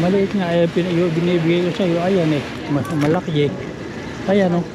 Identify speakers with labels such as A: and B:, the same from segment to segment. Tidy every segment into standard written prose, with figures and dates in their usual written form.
A: Maliit nga, yung binibigay ko sa'yo, ayan eh. Malaki eh. Ayan oh.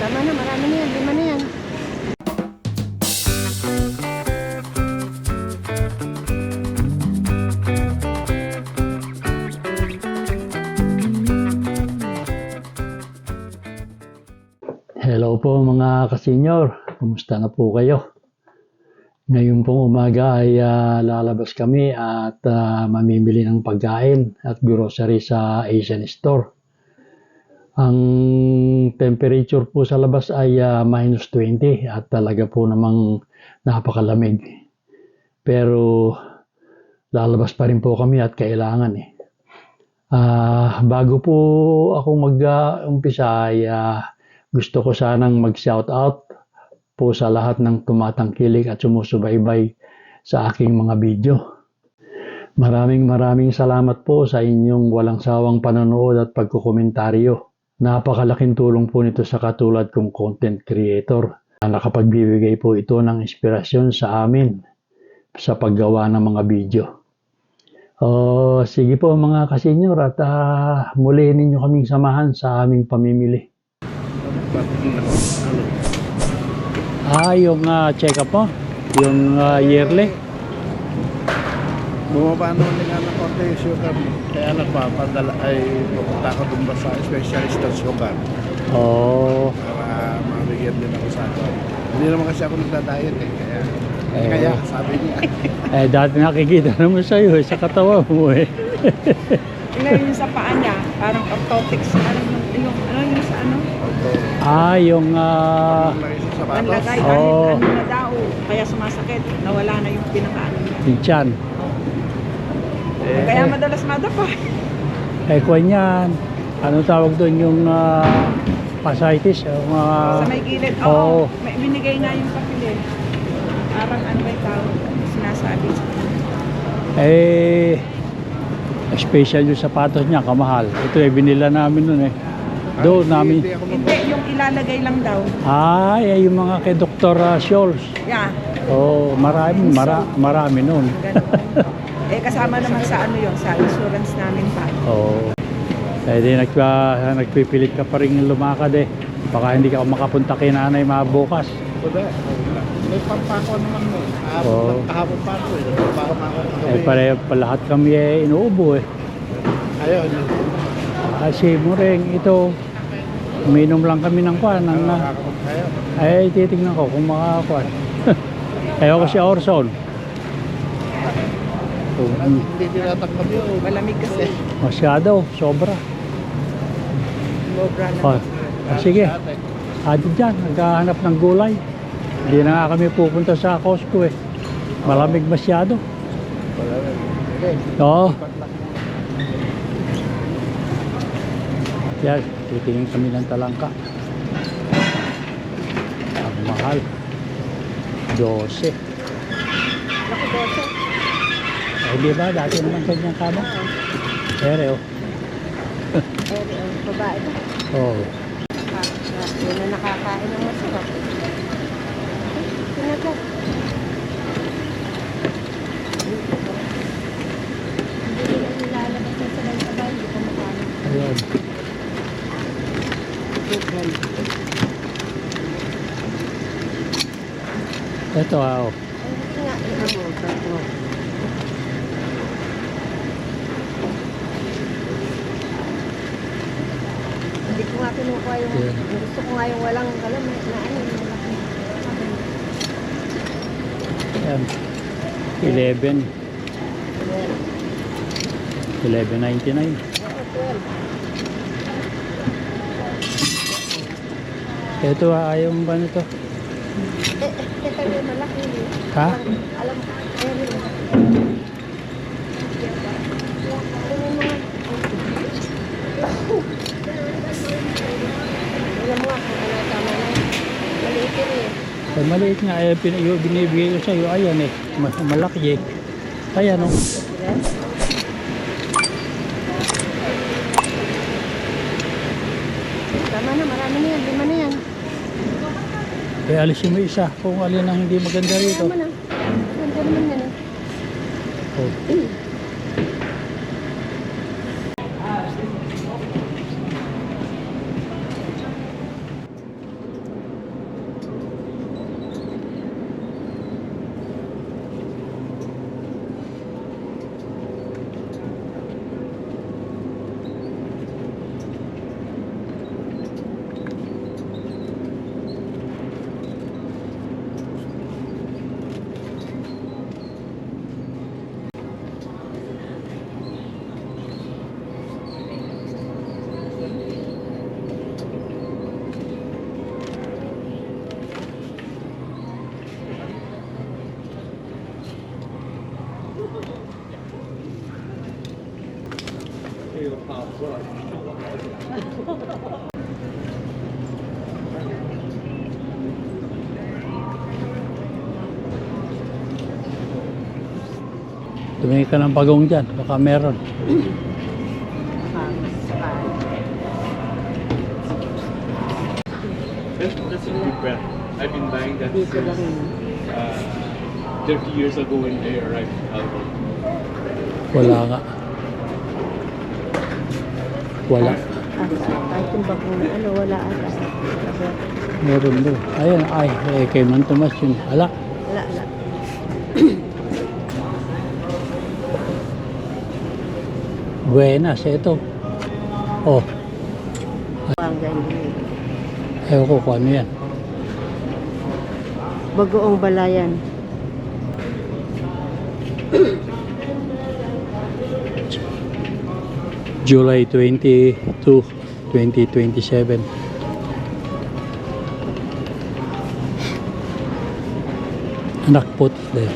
B: Tama na, marami na yan, 5 na yan.
A: Hello po mga kasenyor, kumusta na po kayo? Ngayon pong umaga ay lalabas kami at mamimili ng pagkain at grocery sa Asian Store. Ang temperature po sa labas ay -20 at talaga po namang napakalamig. Pero lalabas pa rin po kami at kailangan eh. Bago po ako mag-umpisa ay gusto ko sanang mag-shoutout po sa lahat ng tumatangkilik at sumusubaybay sa aking mga video. Maraming salamat po sa inyong walang sawang panonood at pagkukomentaryo. Napakalaking tulong po nito sa katulad kong content creator. Nakapagbibigay po ito ng inspirasyon sa amin sa paggawa ng mga video. Sige po mga kasenyor at muli ninyo kaming samahan sa aming pamimili. Yung check-up mo? Yung yearly?
C: Bumaba noon nga ng konti yung sugar mo. Kaya nagpapadala ay pupunta ko dun ba sa specialist ng sugar.
A: Oo.
C: Para mabigyan din ako sa ako. Hindi naman kasi ako nagda-diet eh. Kaya sabi niya.
A: Dati nakikita naman sa'yo sa katawa mo eh.
B: Ngayon sa paa niya, parang orthotics. Yung sa ano?
A: Yung
B: Panlagay,
A: Oh.
B: ano na daw. Kaya sumasakit. Nawala na yung pinakaano niya.
A: tiyan.
B: Kaya madalas madapa.
A: Kwan yan. Ano tawag doon yung fasciitis?
B: Sa may gilid.
A: Oo.
B: May binigay nga yung papel. Parang ano ba yung tawag? Sinasabi.
A: Special yung sapatos niya, kamahal. Ito binila namin nun eh. Doon namin.
B: Hindi, yung ilalagay lang daw.
A: Yung mga kay Dr. Scholes.
B: Yeah.
A: Marami nun.
B: Ganun. Kasama naman sa ano yun, sa insurance namin pa.
A: Di nagpipilit ka pa rin lumakad eh. Baka hindi ka makapunta kay nanay mabukas.
C: May pampako naman mo. Kahapon pa ako eh.
A: Pareho pa lahat kami inuubo eh.
C: Ayun.
A: Kasi Mureng, ito, uminom lang kami ng kwan. Titignan ko kung makakakuan. Ayaw ko si Orson.
C: Hindi tinatanggap yun.
B: Malamig kasi.
A: Masyado, sobra.
B: Sobra na.
A: Sige, adi dyan, naghahanap ng gulay. Hindi na nga kami pupunta sa Costco eh. Malamig masyado. Oo. Yan, titingin kami ng talangka. Ang mahal. 12.
B: Naku, 12.
A: Di ba? Dati naman kanyang kama. Ere, oh.
B: Babae ba?
A: Oo.
B: Yun na nakakain ng masarap. Sinagat. Hindi nila nilalabas na sabay-sabay. Hindi ko makain.
A: Ayun. Ito oh.
B: Hindi ko nga kinukuha yung gusto ko nga yung walang kalam na ano yung malaki.
A: Yan. 11. 11.99. Ito ayaw mo ba nito?
B: Ito yung malaki.
A: Ha?
B: Alam ko. Alam mo kung ano tama na. Maliit yun eh.
A: Maliit nga, yung binibigay ko sa'yo, ayan eh. Malaki eh. Ayan oh.
B: Tama na, marami na yan. 5 na yan.
A: Kaya alisin mo isa kung alin ang hindi maganda rito.
D: Tama na. Ganda naman yan ah.
A: Oh. Tumingin ka ng bagong dyan, baka meron.
E: That's a good brand. I've been buying that
D: Dito lang
E: since
D: yun.
E: 30 years ago when they arrived in Alabama.
A: Wala nga. Wala.
D: Kahit yung bagong ano, wala ata.
A: Meron doon. Ayun, ay, kay Man Tomas yun. Ala,
D: Wala.
A: buenas, ito. Oh,
D: Ang ganyan.
A: ayaw ko kung ano yan.
D: Bagoong balayan.
A: July 22, 2027. Anak po dahil.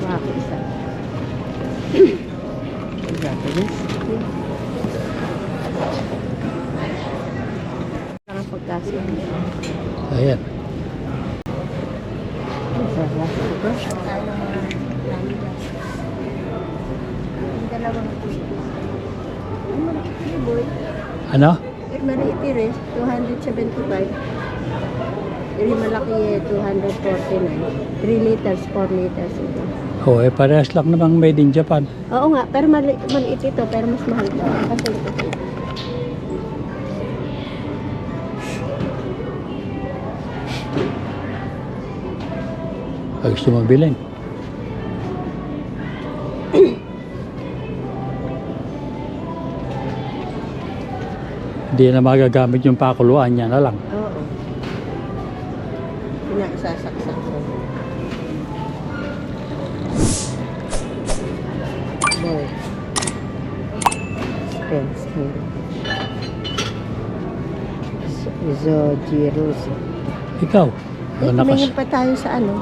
D: Bakit isa? Japanese. Parang pagkasya.
A: Ayan. Ano?
D: Maliit rin, 275. Very malaki eh, 249. 3 liters, 4 liters ito.
A: Oh, parehas lang namang made in Japan.
D: Oo nga, pero maliit ito, pero mas mahal ito. Kasi ito.
A: Pag gusto mo bilhin. Hindi na magagamit yung pakuluan niya na lang.
D: Oo. Pinasasaksak ko. Boy. Spence here. Zogiros.
A: Ikaw,
D: Tumingin pa tayo sa ano?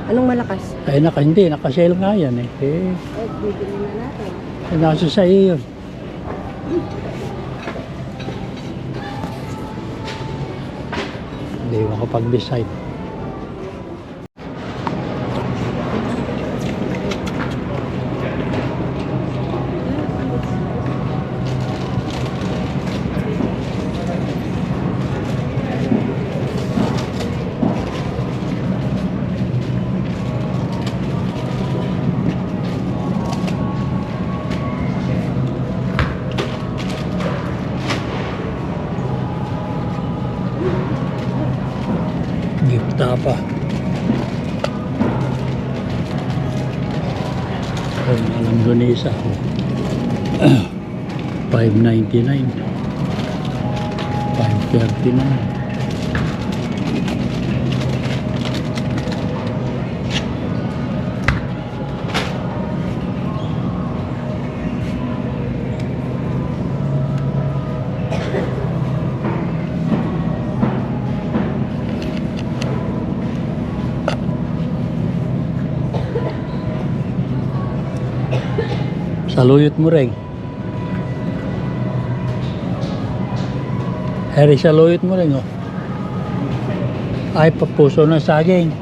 D: Anong malakas?
A: ay hindi, nakasale nga yan eh.
D: Bibili na natin.
A: Nasa sa iyo yun. Hindi makapag-decide. Gipta pa. Alam doon isa. 599. 539. Saluyot mo rin. Harry, saluyot mo rin, oh. Ay, papuso ng saging.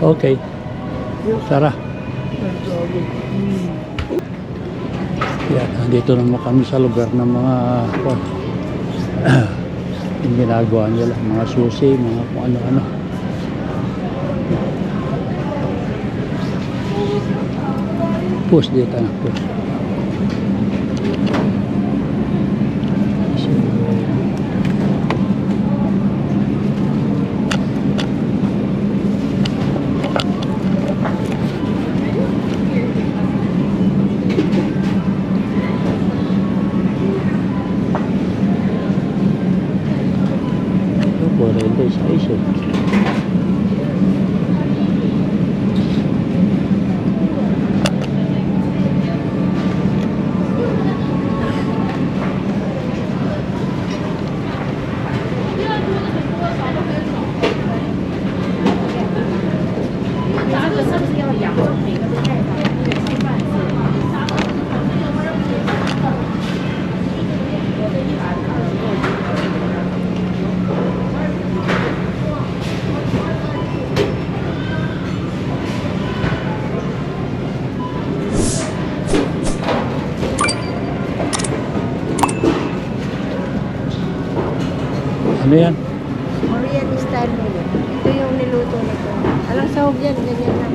A: Okay. Tara. Yan, nandito naman kami sa lugar ng mga yung ginagawa nila, mga susi, mga kung ano-ano. Push dito na, push. Ito, 46 eh. Ano yan?
D: Korean style nila. Ito yung niluto nito. Alang sahog yan, ganyan lang.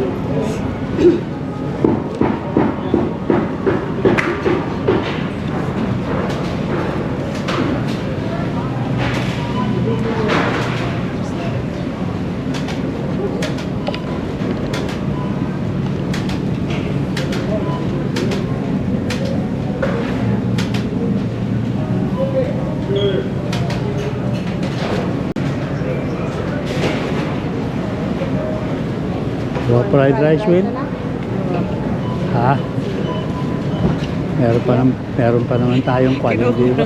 A: Fried rice win? Ha? Meron pa naman tayong kwan, hindi ba?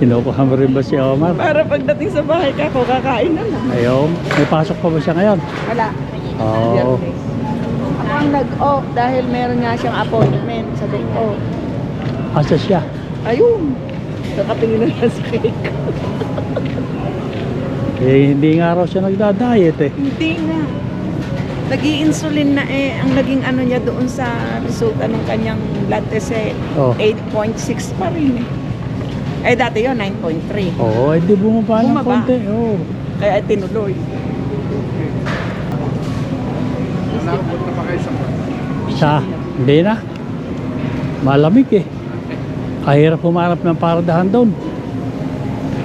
A: Kinukuha mo rin ba si Omar?
B: Para pagdating sa bahay ka, ako kakain na lang.
A: Ayaw. May pasok pa ba siya ngayon?
B: Wala.
A: Oo.
B: Ako ang nag-off dahil meron nga siyang appointment sa day off.
A: Asa siya?
B: Ayun. Nakatingin na lang sa cake.
A: Eh, hindi nga raw siya nagda-diet eh.
B: Hindi nga. Nag-i-insulin na eh. Ang naging ano niya doon sa resulta ng kanyang blood test eh,
A: Oh.
B: 8.6 pa rin eh. Eh dati yun, 9.3.
A: Oo, hindi bumaba ng
B: Bumaba.
A: konti. Oo.
B: Kaya tinuloy.
C: Nakapot na pa kayo sa
A: Hindi na. Malamig eh. Kahirap humanap ng paradahan doon.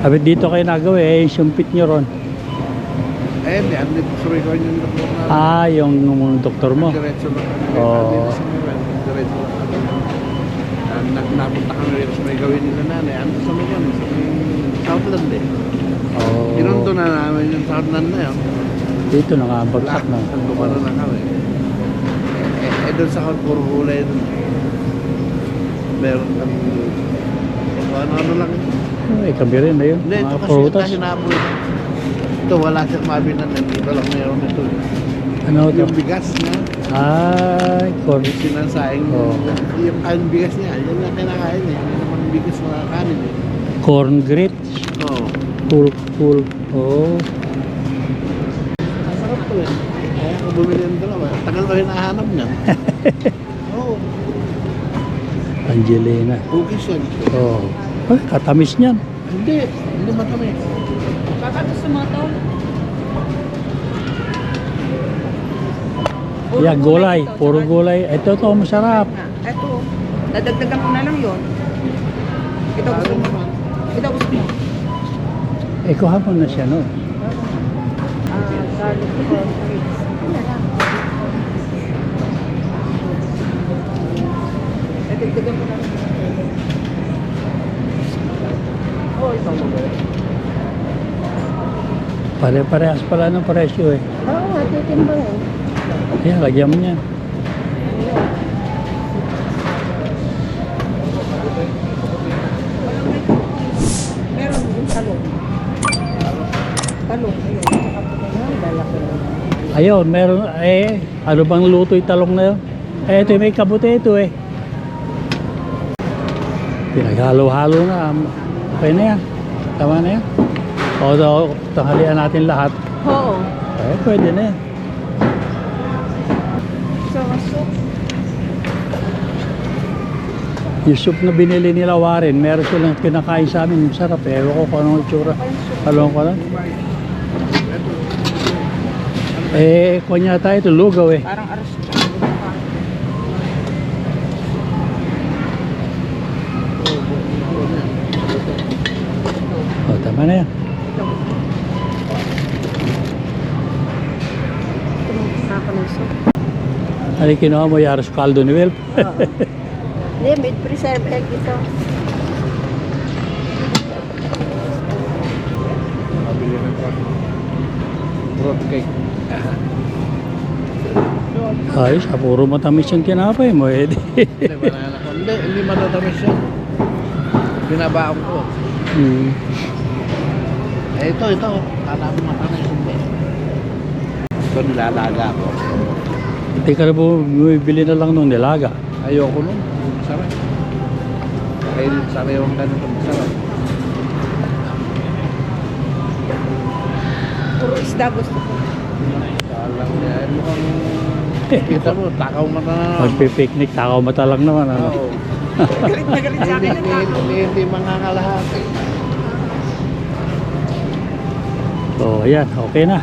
A: Sabi dito kayo nagawa eh, yung sumpit nyo ron.
C: Eh, hindi. Ano dito sa Rico yung doktor na.
A: Ah, yung doktor mo.
C: Diretso lang kami.
A: Oo.
C: Dito sa Rico. Diretso lang kami. Napunta kami rin sa may gawin nila nanay. Ano sa may yan? Sa may Southland eh.
A: Oo.
C: Pinundo na namin yung Southland na yun.
A: Dito nakabagsak na.
C: Nagdumano na kami. Doon sa puro kulay doon. Meron kami. Ano lang.
A: Eh, kami rin na yun.
C: Hindi, ito
A: Mga
C: kasi
A: prutas.
C: hinabol. Ito, wala siyang mabinan. Dito lang meron ito.
A: Ano to?
C: Yung bigas niya,
A: Ay, corn.
C: sinansaing,
A: Oo.
C: yung bigas niya, yan yung kinakain eh. Hindi naman bigas na kanin eh.
A: Corn grits.
C: Oo.
A: Full. Oh.
C: Masarap to eh. Kaya ako bumili ng dalawa. Tagal ko hinahanap niyan. Oo.
A: Angelina.
C: Cookies yan.
A: Oh. Ay, katamis niyan.
C: Hindi matamis.
B: Kakatos sa mga tao.
A: Yeah, gulay. Puro gulay. Ito masarap.
B: Ito. Dadagdagan ko na lang yun. Ito gusto mo. Ito gusto mo.
A: Eh, kuha mo na siya, no?
B: Garlic corn grits. Dadagdagan ko na lang. Oh, ito mo ba?
A: Pare-parehas pala ng presyo eh.
D: Oo, matitimbang eh.
A: Ayan, lagyan mo niyan.
B: Meron yung talong. Talong, ayun.
A: Ayun, meron, eh, ano bang luto yung talong na yun? Eh, ito may kabute ito eh. Pinaghalo-halo na. Okay na yan. Tama na yan. O, tanghalian natin lahat.
B: Oo.
A: Eh, pwede na yan.
B: sa soup.
A: Yung soup na binili nila Warren, meron silang kinakain sa amin. Sarap eh. Ewan ko kung anong itsura. Alam ko lang. Eh, kunya tayo ito, lugaw eh.
B: Parang aros.
A: O, tama na yan.
D: Nakakalusok.
A: Ano yung kinuha mo, Yaros Caldo ni Will?
D: Hindi, may preserve egg ito.
C: Mabili ng fruit cake.
A: Ayos, puro matamis yung tinapay mo eh.
C: Hindi, banana ko. Hindi matatamis yan. Binabaon ko.
A: Hmm.
C: Eh, ito. Kala mo matamis. Hindi. Ito nilalaga ko.
A: Hindi ka na bumibili na lang nung nilaga.
C: Ayoko nun. Masarap. Kaya sariwang ganito masarap.
B: Puro isda gusto ko.
C: Kalang niya. Mukhang kita mo. Takaw mo na.
A: Magpipiknik, takaw mata lang naman. Ano?
C: Oo.
B: Galit na galit sa akin ang tao.
C: Hindi mangangalahati.
A: So, ayan, okay na.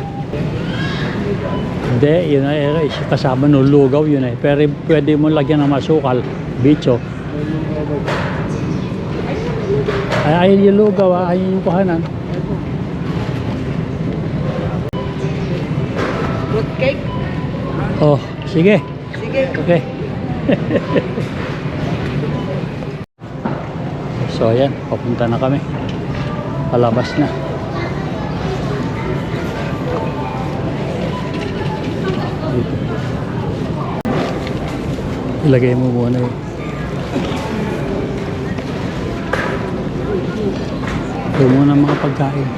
A: Hindi, yun ay kasama ng lugaw yun eh. Pero pwede mo lagyan ng masukal, bicho. Ay, ayun yung lugaw, ayun yung kuhanan.
B: Fruit cake.
A: Oh, sige.
B: Sige.
A: Okay. So, ayan, papunta na kami. Palabas na. Dito. Ilagay mo muna yun. Ito muna ang mga pagkain.